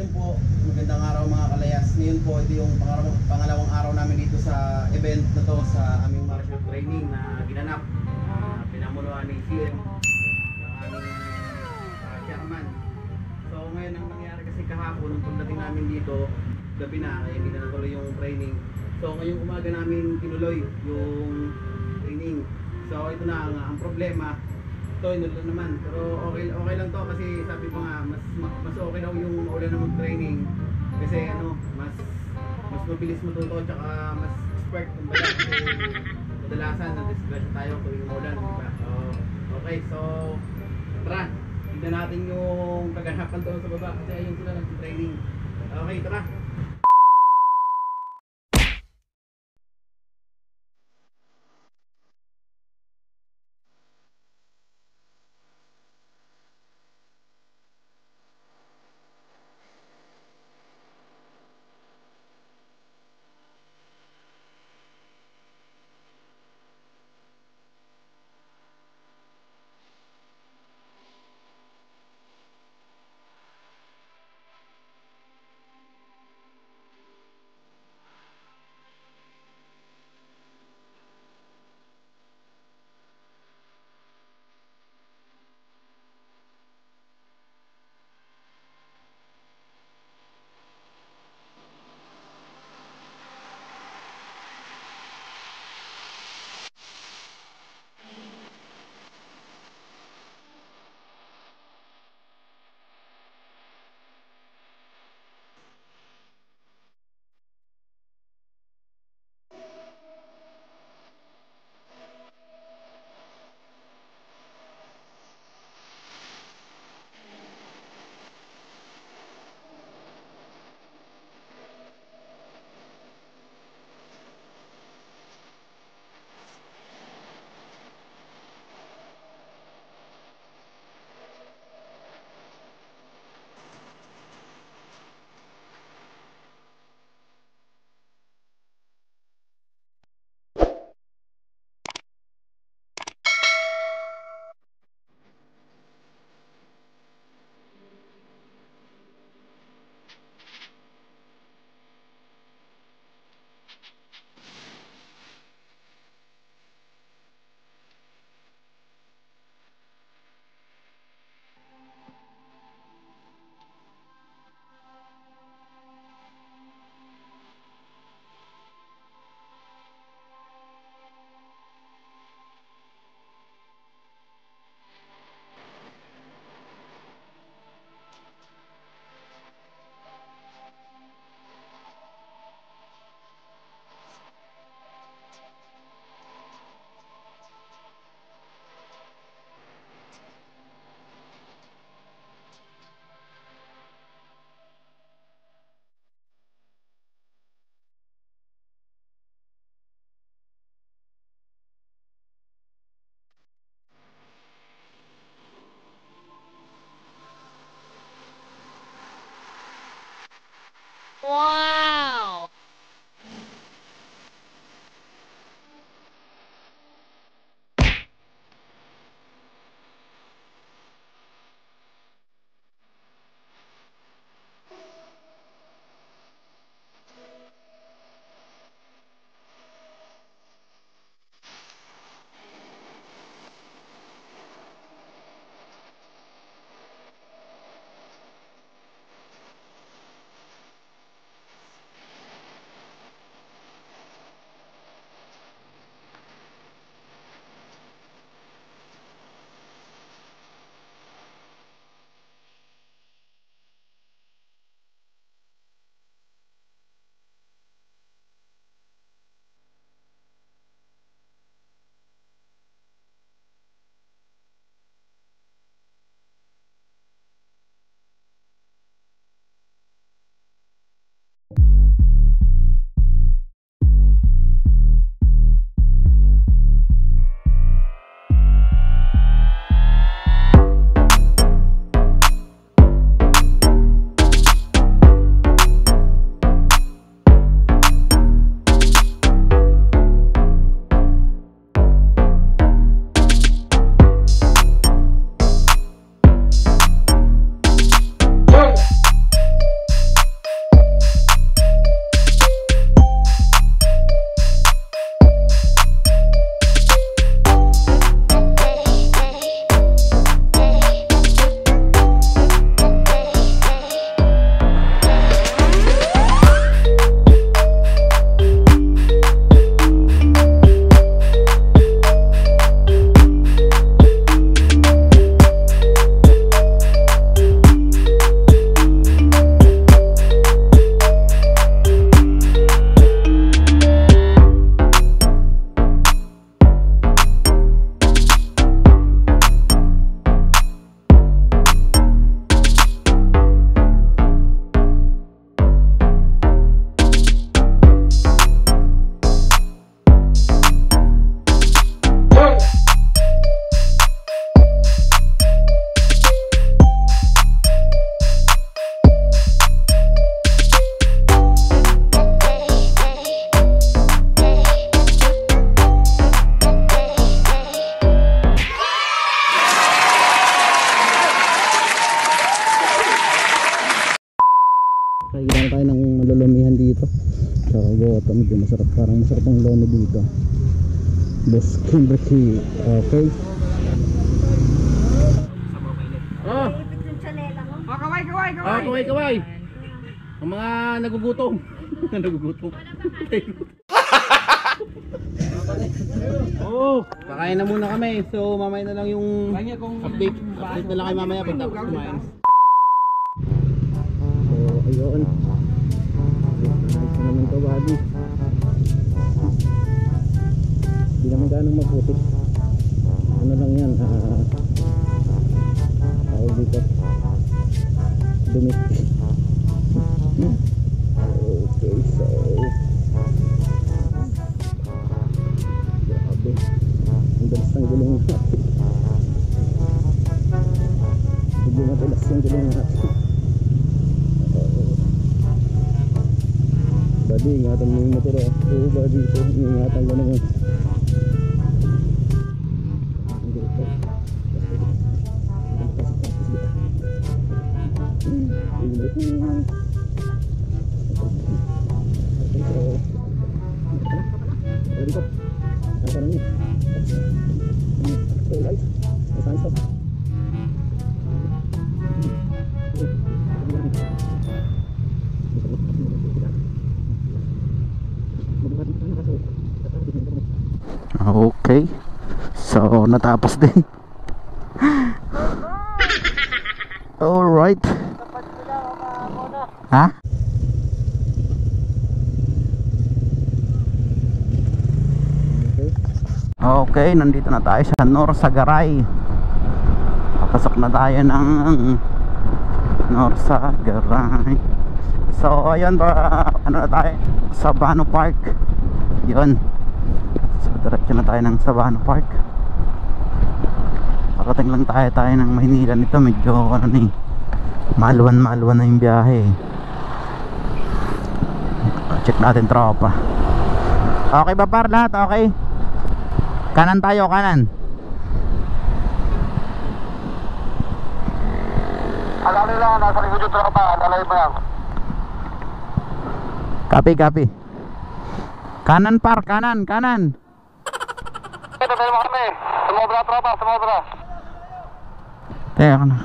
ayun po, magandang araw mga kalayas. Ngayon po, ito yung pangalawang araw namin dito sa event na to, sa aming martial training na ginanap. Pinamunuan ni CM, ng aming chairman. So ngayon ang nangyari kasi kahapon, nung pagdating namin dito, gabi na, kaya hindi na natuloy yung training. So ngayong umaga namin tinuloy yung training. So ito na ang problema. Ito, inulan naman. Pero okay lang to kasi sabi ko nga, mas okay daw yung maulan na mag-training. Kasi ano, mas mabilis matuto, tsaka mas expert kumbaga. Kasi kadalasan na-disgrasya tayo tuwing maulan, diba? So, okay, so tara, tignan natin yung kaganapan doon sa baba kasi ayun sila nag-training. Okay, tara. Wow! Kailangan tayo ng malulumihan dito. So, ito medyo masarap. Parang masarap ang lono dito. Best Kimberly. Okay. Oh! Kaway! Ang mga nagugutom. Nagugutom. Oh, kakain na muna kami. So, mamaya na lang yung update. Update na lang kayo mamaya pag tapos kumain. So, ayun. Ayos na naman to, buddy. Hindi naman ganong maputi. Ano lang yan, tawag dito, dumi. Okay, so grabe, ang dalas ng gulong natin. Medyo matilas yung gulong natin. Buddy, ingatan mo yung motor. Oo, buddy, so ingatan ko naman. Okay, so natapos din. Alright. Ha? Okay, nandito na tayo sa Norsagaray. Papasok na tayo ng Norsagaray. So ayun, ano na tayo, Sabano Park. Yun. So diretso na tayo ng Sabano Park. Parating lang tayo ng Maynila nito. Medyo ano na eh, maluwan na yung biyahe. Check natin tropa. Okay ba par lahat? Okay. Kanan tayo, kanan. Alali lang, nasa likod yung tropa. Alali mo lang. Copy. Kanan par, kanan. Ito, tayo mo kami. Sumobra tropa, sumobra. Teka na.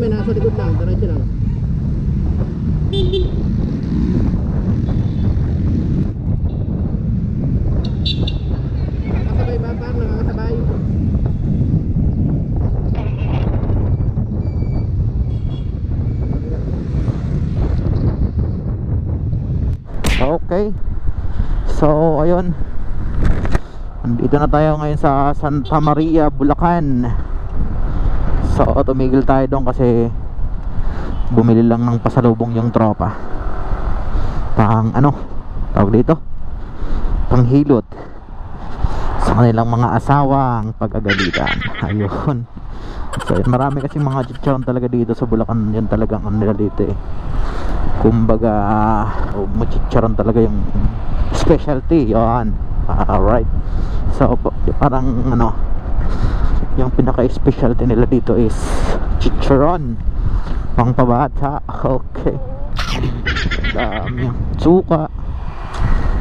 Nasa likod lang, diretso lang. Nakakasabay ba par? Nakakasabay. Okay. So, ayun. Andito na tayo ngayon sa Santa Maria, Bulacan. So tumigil tayo doon kasi bumili lang ng pasalubong yung tropa. Pang ano, tawag dito, panghilot sa kanilang mga asawang pag-agalitan. Ayun. So marami kasi mga chicharon talaga dito sa Bulacan. Yan talagang ano nila dito eh, kumbaga chicharon talaga yung specialty. Yan. Alright. So parang ano, yung pinaka-specialty nila dito is chicharon pang pabata. Okay. Dami suka.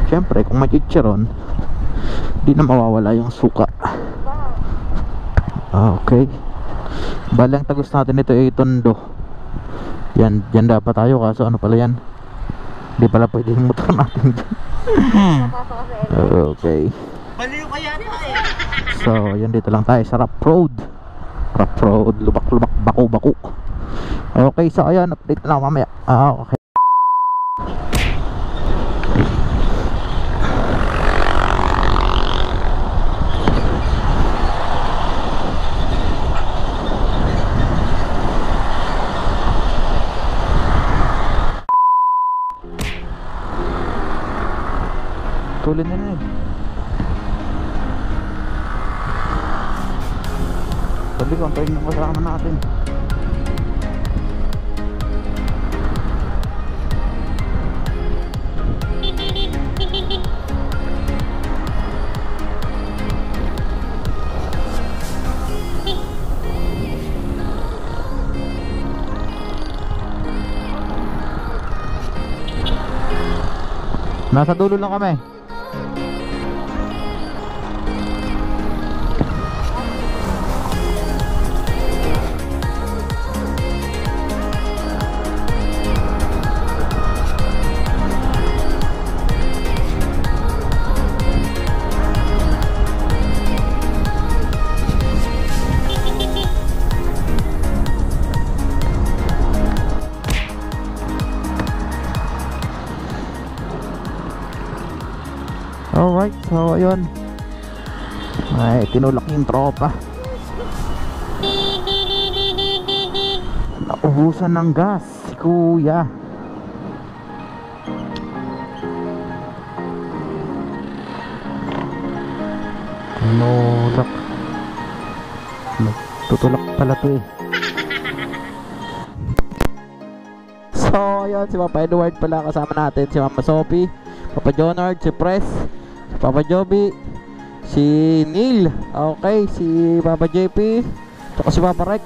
Siyempre kung may chicharon, di na mawawala yung suka. Okay. Balang tagos natin ito ay Tondo. Yan, dyan dapat tayo, kaso ano pala yan, di pala pwede yung motor natin dyan. Okay. Baliw kaya na eh. So, yan, dito lang tayo sa Rough Road. Rough Road, lubak-lubak, bako-bako. Okay, so ayan, update na lang mamaya. Okay. Tulin na eh. Sabi ko, antayin yung kasama natin. Nasa dulo lang kami. Alright, so ayun, ay tinulak yung tropa. Naubusan ng gas si kuya. Tinulak. Tutulak pala to eh. So ayun, si Papa Edward pala kasama natin, si Mama Sophie, Papa Jonard, si Press, si Papa Joby, si Neil, okay, si Papa JP, tsaka si Papa Rex,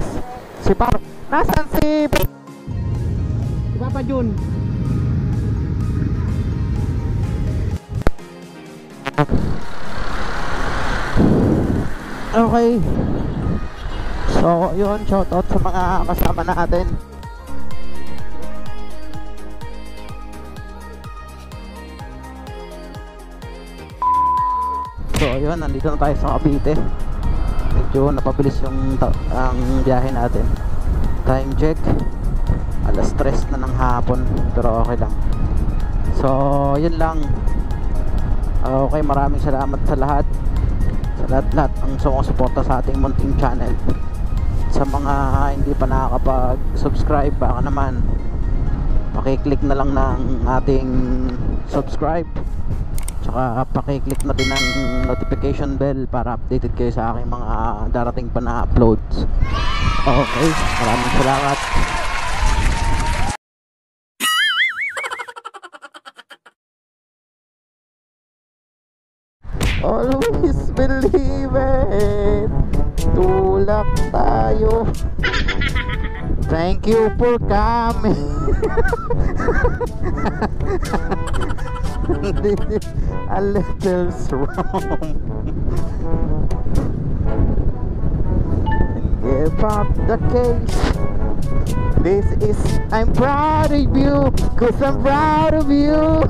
si Papa, nasan si Papa Jun? Okay, so yun, shoutout sa mga kasama natin. So ayun, nandito na tayo sa Cavite. Medyo napabilis yung ang biyahe natin. Time check, alas 3 na ng hapon, pero okay lang. So yun lang. Okay, maraming salamat sa lahat, sa lahat ang sumusuporta sa ating munting channel. Sa mga hindi pa nakakapag-subscribe, baka naman pakiclick na lang ng ating subscribe, tsaka pakiclick na din ng notification bell para updated kayo sa aking mga darating pa na uploads. Okay, maraming salamat. Always believe it, tulak tayo. Thank you for coming. A little strong. Give up the case. This is, I'm proud of you, cause I'm proud of you.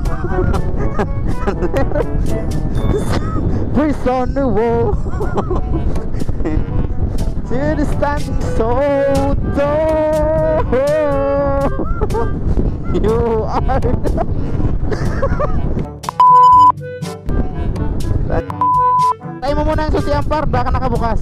First on the wall. Still standing so tall. You are. Tayo mo muna ang susi Ampar, baka nakabukas.